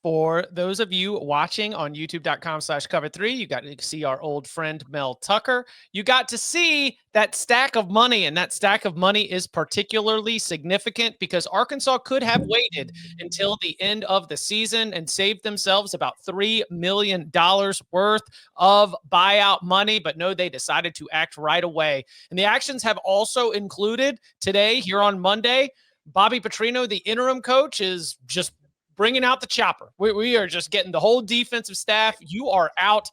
For those of you watching on youtube.com/cover3, you got to see our old friend Mel Tucker. You got to see that stack of money, and that stack of money is particularly significant because Arkansas could have waited until the end of the season and saved themselves about $3 million worth of buyout money. But no, they decided to act right away. And the actions have also included today, here on Monday, Bobby Petrino, the interim coach, is just bringing out the chopper. We are just getting the whole defensive staff. You are out.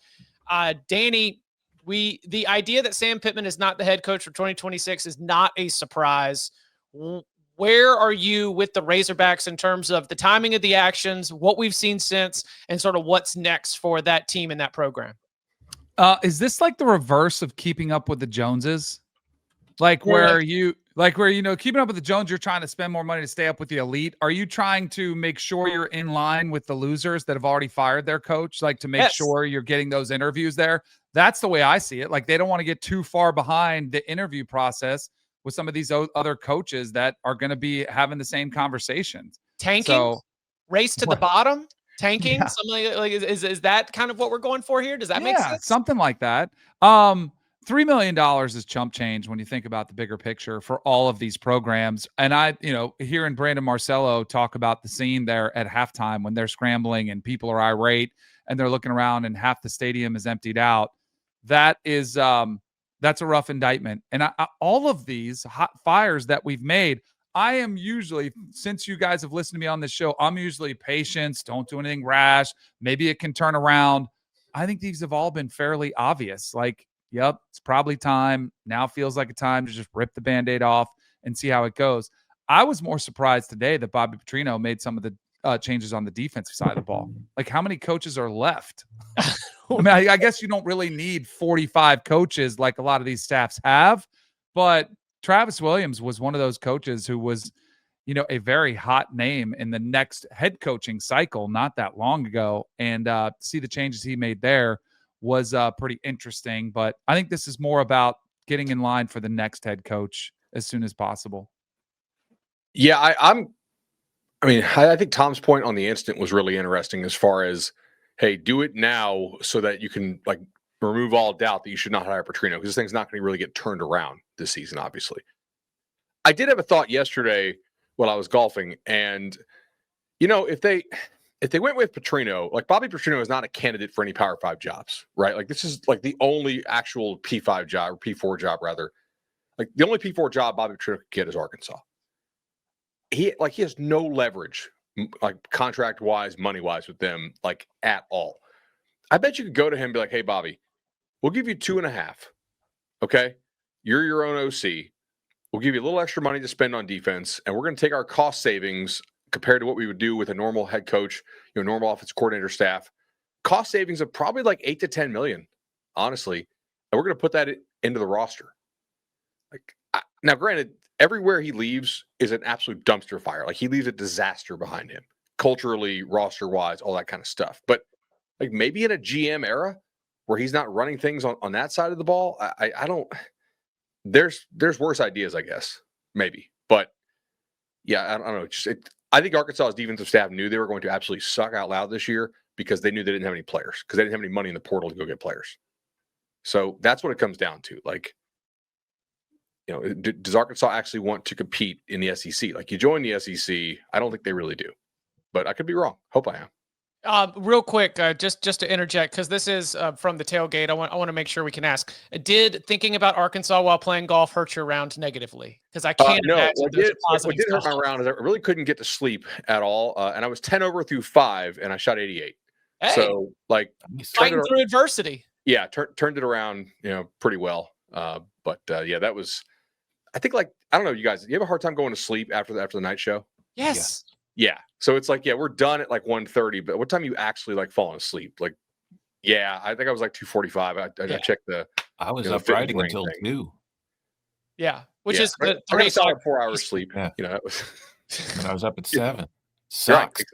Danny, the idea that Sam Pittman is not the head coach for 2026 is not a surprise. Where are you with the Razorbacks in terms of the timing of the actions, what we've seen since, and sort of what's next for that team and that program? Is this like the reverse of Keeping Up with the Joneses? Where keeping up with the Jones, you're trying to spend more money to stay up with the elite. Are you trying to make sure you're in line with the losers that have already fired their coach? To make sure you're getting those interviews there? That's the way I see it. They don't want to get too far behind the interview process with some of these other coaches that are going to be having the same conversations. Tanking? Race to the bottom? Tanking? Yeah. Something is that kind of what we're going for here? Does that make sense? Something like that. $3 million is chump change when you think about the bigger picture for all of these programs. And hearing Brandon Marcello talk about the scene there at halftime when they're scrambling and people are irate and they're looking around and half the stadium is emptied out. That's a rough indictment. And all of these hot fires that we've made, I am usually, since you guys have listened to me on this show, I'm usually patient. Don't do anything rash. Maybe it can turn around. I think these have all been fairly obvious. Yep, it's probably time. Now feels like a time to just rip the Band-Aid off and see how it goes. I was more surprised today that Bobby Petrino made some of the changes on the defensive side of the ball. How many coaches are left? I guess you don't really need 45 coaches like a lot of these staffs have, but Travis Williams was one of those coaches who was, a very hot name in the next head coaching cycle not that long ago. And see the changes he made there was pretty interesting, but I think this is more about getting in line for the next head coach as soon as possible. Yeah, I think Tom's point on the instant was really interesting as far as, hey, do it now so that you can remove all doubt that you should not hire Petrino because this thing's not going to really get turned around this season, obviously. I did have a thought yesterday while I was golfing, and if they went with Petrino, Bobby Petrino is not a candidate for any Power 5 jobs, right? This is the only actual P5 job or P4 job rather. The only P4 job Bobby Petrino could get is Arkansas. He has no leverage, contract wise, money wise with them, at all. I bet you could go to him and be like, hey, Bobby, we'll give you 2.5. Okay. You're your own OC. We'll give you a little extra money to spend on defense, and we're going to take our cost savings compared to what we would do with a normal head coach, normal offensive coordinator staff, cost savings of probably $8 to $10 million, honestly. And we're going to put that into the roster. Now, granted, everywhere he leaves is an absolute dumpster fire. He leaves a disaster behind him, culturally, roster-wise, all that kind of stuff. But maybe in a GM era where he's not running things on that side of the ball, I don't. There's worse ideas, I guess, maybe. But yeah, I don't know. I think Arkansas's defensive staff knew they were going to absolutely suck out loud this year because they knew they didn't have any players because they didn't have any money in the portal to go get players. So that's what it comes down to. Does Arkansas actually want to compete in the SEC? You join the SEC, I don't think they really do. But I could be wrong. Hope I am. Real quick, just to interject, because this is from the tailgate. I want to make sure we can ask. Did thinking about Arkansas while playing golf hurt your round negatively? Because I can't imagine what did hurt my round is I really couldn't get to sleep at all, and I was 10 over through 5, and I shot 88. Hey, so fighting through adversity. Yeah, turned it around, pretty well. But that was. I think I don't know, you guys. You have a hard time going to sleep after the night show? Yes. Yeah. So it's we're done at 1:30, but what time you actually falling asleep? Yeah, I think I was 2:45. I checked the. I was up writing until 2. Yeah, which is I got a solid 4 hours sleep. Yeah. That was. And I was up at 7. Sucks.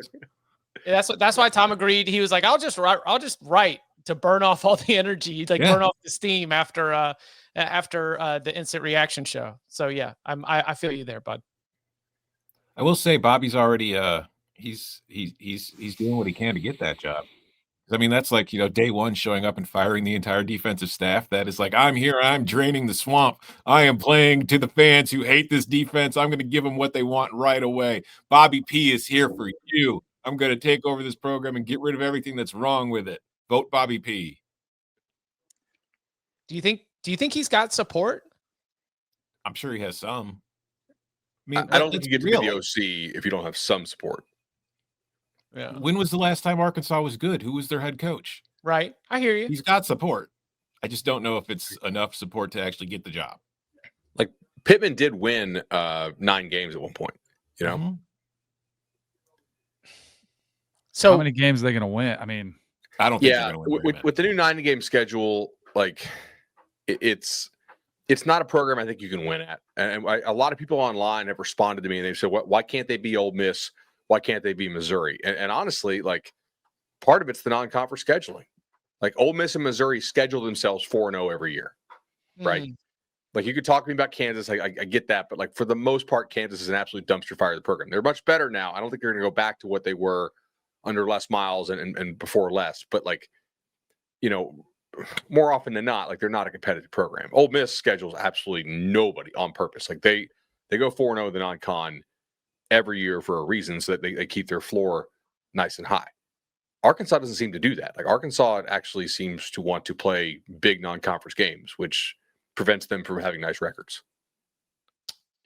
Yeah, that's why Tom agreed. He was like, I'll just write to burn off all the energy, burn off the steam after the instant reaction show. So yeah, I feel you there, bud. I will say Bobby's already he's doing what he can to get that job. I mean, that's like, day one showing up and firing the entire defensive staff. That is like, I'm here, I'm draining the swamp. I am playing to the fans who hate this defense. I'm going to give them what they want right away. Bobby P is here for you. I'm going to take over this program and get rid of everything that's wrong with it. Vote Bobby P. Do you think he's got support? I'm sure he has some. I mean, I don't think you get to be the OC if you don't have some support. Yeah. When was the last time Arkansas was good? Who was their head coach? Right. I hear you. He's got support. I just don't know if it's enough support to actually get the job. Like Pittman did win 9 games at one point, Mm-hmm. So how many games are they going to win? I mean, I don't think they're going to win. With the new 90-game schedule, like it's not a program I think you can win at. And a lot of people online have responded to me and they've said, why can't they be Ole Miss? Why can't they be Missouri? And honestly, like part of it's the non-conference scheduling. Like Ole Miss and Missouri schedule themselves 4-0 every year, right? Like you could talk to me about Kansas. I get that. But like for the most part, Kansas is an absolute dumpster fire of the program. They're much better now. I don't think they're going to go back to what they were under Les Miles and before Les. But like, more often than not, like they're not a competitive program. Ole Miss schedules absolutely nobody on purpose. Like they go 4-0 the non-con every year for a reason, so that they keep their floor nice and high. Arkansas doesn't seem to do that. Like Arkansas actually seems to want to play big non-conference games, which prevents them from having nice records.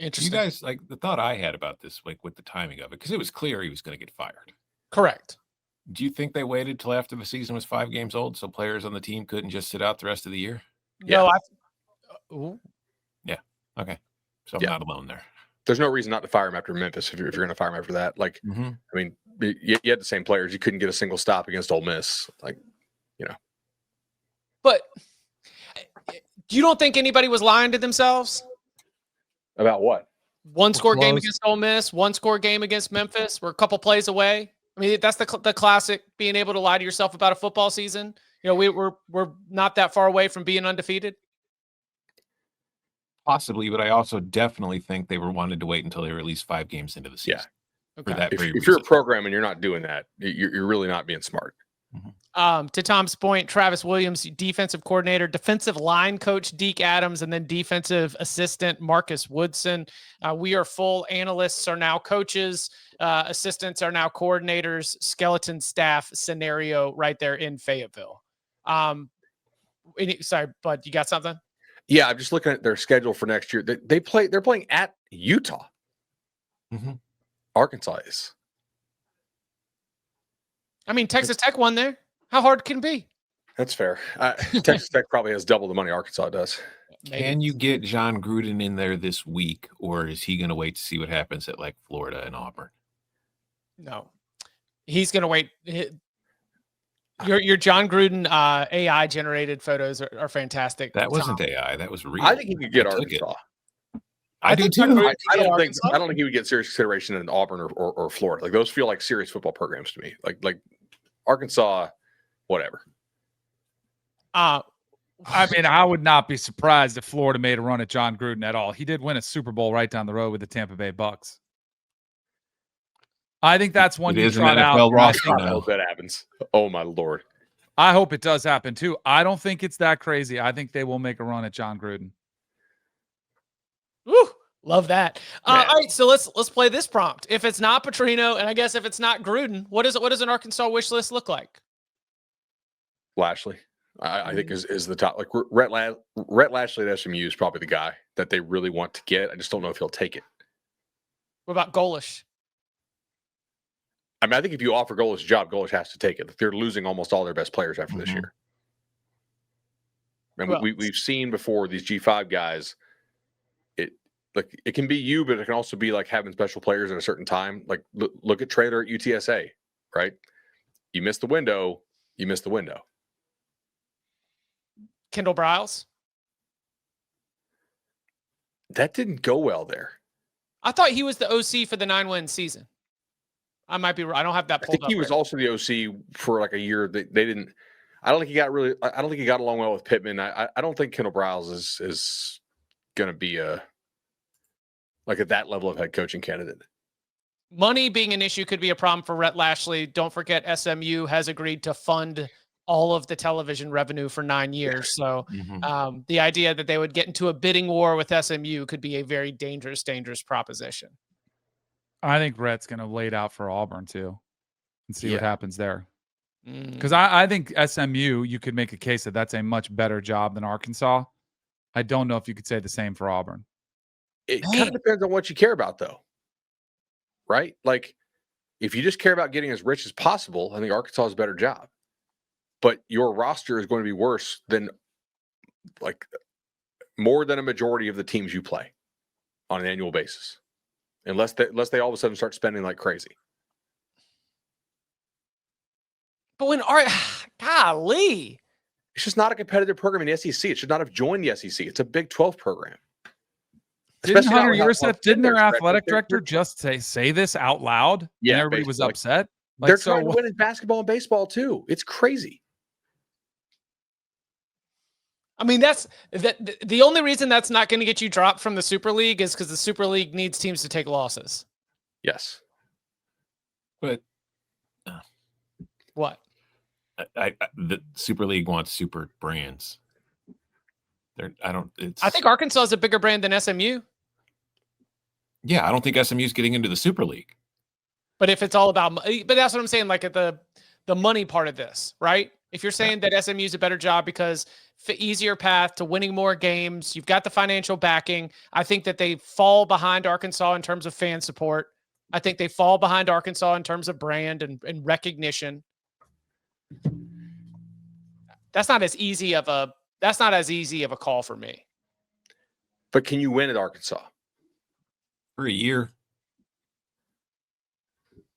Interesting. You guys, like the thought I had about this, like with the timing of it, because it was clear he was going to get fired. Correct. Do you think they waited till after the season was 5 games old so players on the team couldn't just sit out the rest of the year? No, Yeah. Okay. So I'm not alone there. There's no reason not to fire him after Memphis if you're going to fire him after that. Like, I mean, you had the same players. You couldn't get a single stop against Ole Miss. Like, But you don't think anybody was lying to themselves? About what? One-score game against Ole Miss, one-score game against Memphis. We're a couple plays away. I mean, that's the classic being able to lie to yourself about a football season. We're not that far away from being undefeated. Possibly, but I also definitely think they wanted to wait until they were at least 5 games into the season. Yeah. Okay. For that if you're a program and you're not doing that, you're really not being smart. To Tom's point, Travis Williams, defensive coordinator, defensive line coach Deke Adams, and then defensive assistant Marcus Woodson. We are full. Analysts are now coaches. Assistants are now coordinators. Skeleton staff scenario right there in Fayetteville. Sorry, Bud, you got something? Yeah, I'm just looking at their schedule for next year. They're playing at Utah. Arkansas is. I mean, Texas Tech won there. How hard can it be? That's fair. Texas Tech probably has double the money Arkansas does. Can you get John Gruden in there this week, or is he going to wait to see what happens at like Florida and Auburn? No, he's going to wait. Your John Gruden AI generated photos are fantastic. That wasn't AI. That was real. I think he could get Arkansas. I do too. I don't think he would get serious consideration in Auburn or Florida. Like those feel like serious football programs to me. Like Arkansas, whatever. I mean, I would not be surprised if Florida made a run at John Gruden at all. He did win a Super Bowl right down the road with the Tampa Bay Bucks. I think that's one you trot out. I hope that happens. Oh my Lord. I hope it does happen too. I don't think it's that crazy. I think they will make a run at John Gruden. Woo, love that. All right, so let's play this prompt. If it's not Petrino, and I guess if it's not Gruden, what does an Arkansas wish list look like? Lashley, I think is the top. Like Rhett Lashley at SMU is probably the guy that they really want to get. I just don't know if he'll take it. What about Golish? I mean, I think if you offer Golish a job, Golish has to take it. They're losing almost all their best players after this year. And we've seen before these G5 guys. It can be you, but it can also be like having special players at a certain time. Like look at Traylor at UTSA, right? You miss the window. You miss the window. Kendall Briles. That didn't go well there. I thought he was the OC for the 9-win season. I might be wrong. I don't have that pulled up. I think he was also the OC for like a year. They didn't. I don't think he got along well with Pittman. I don't think Kendall Briles is going to be at that level of head coaching candidate. money being an issue could be a problem for Rhett Lashley. Don't forget, SMU has agreed to fund all of the television revenue for 9 years. So the idea that they would get into a bidding war with SMU could be a very dangerous proposition. I think Rhett's going to lay it out for Auburn too and see what happens there. Because Mm. I think SMU, you could make a case that that's a much better job than Arkansas. I don't know if you could say the same for Auburn. It kind of depends on what you care about, though. Right? Like, if you just care about getting as rich as possible, I think Arkansas is a better job. But your roster is going to be worse than, like, more than a majority of the teams you play on an annual basis, unless they all of a sudden start spending like crazy. But when golly, it's just not a competitive program in the SEC. It should not have joined the SEC. It's a Big 12 program. Didn't Especially Hunter now with how Urseth, didn't their their athletic spread- director just say this out loud? Yeah, and everybody was basically. upset. Like, They're so trying to win in basketball and baseball too. It's crazy. I mean, that's the only reason that's not going to get you dropped from the Super League is because the Super League needs teams to take losses. Yes. But What? the Super League wants super brands. I think Arkansas is a bigger brand than SMU. Yeah, I don't think SMU's getting into the Super League. But if it's all about, but that's what I'm saying. Like at the money part of this, right? If you're saying that SMU is a better job because easier path to winning more games, you've got the financial backing. I think that they fall behind Arkansas in terms of fan support. I think they fall behind Arkansas in terms of brand and recognition. That's not as easy of a call for me. But can you win at Arkansas? For a year,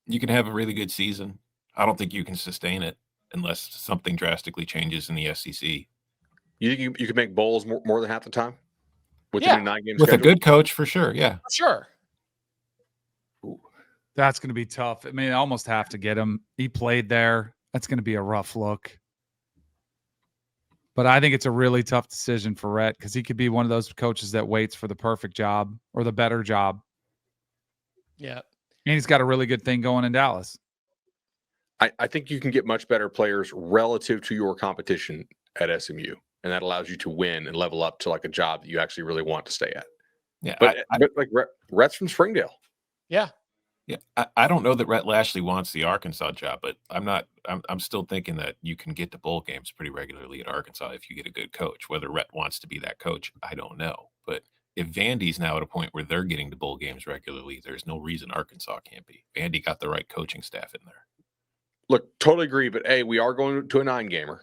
you can have a really good season. I don't think you can sustain it unless something drastically changes in the SEC. You think you could make bowls more than half the time? With Yeah. the new 9-game With a schedule? good coach, for sure. Yeah. Sure. that's going to be tough. I mean, I almost have to get him. He played there. That's going to be a rough look. But I think it's a really tough decision for Rhett because he could be one of those coaches that waits for the perfect job or the better job. Yeah. And he's got a really good thing going in Dallas. I think you can get much better players relative to your competition at SMU, and that allows you to win and level up to like a job that you actually really want to stay at. Yeah. But like Rhett's from Springdale. Yeah. Yeah, I don't know that Rhett Lashley wants the Arkansas job, but I'm still thinking that you can get to bowl games pretty regularly at Arkansas if you get a good coach. Whether Rhett wants to be that coach, I don't know. But if Vandy's now at a point where they're getting to bowl games regularly, there's no reason Arkansas can't be. Vandy got the right coaching staff in there. Look, totally agree. But we are going to a 9-gamer,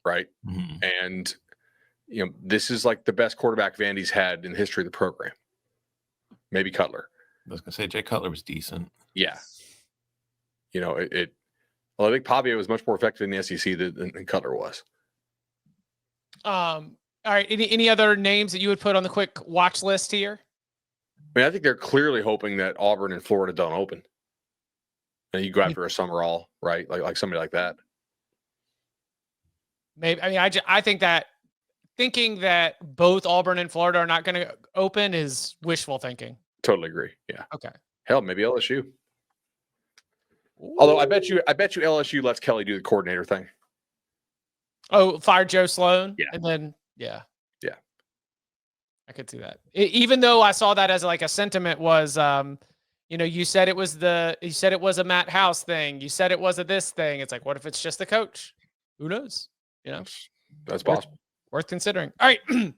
right? Mm-hmm. And this is like the best quarterback Vandy's had in the history of the program. Maybe Cutler. I was gonna say Jay Cutler was decent. Yeah. Well, I think Pavia was much more effective in the SEC than Cutler was. All right. Any other names that you would put on the quick watch list here? I mean, I think they're clearly hoping that Auburn and Florida don't open. And you go after a summer all, right? Like somebody like that. Maybe. I mean, I think that thinking that both Auburn and Florida are not going to open is wishful thinking. Totally agree. Yeah. Okay. Hell, maybe LSU. Although I bet you LSU lets Kelly do the coordinator thing. Oh, fire Joe Sloan. Yeah. And then, yeah. Yeah. I could see that. Even though I saw that as like a sentiment was, you said it was a Matt House thing. You said it was a this thing. It's like, what if it's just the coach? Who knows? That's possible. Worth considering. All right.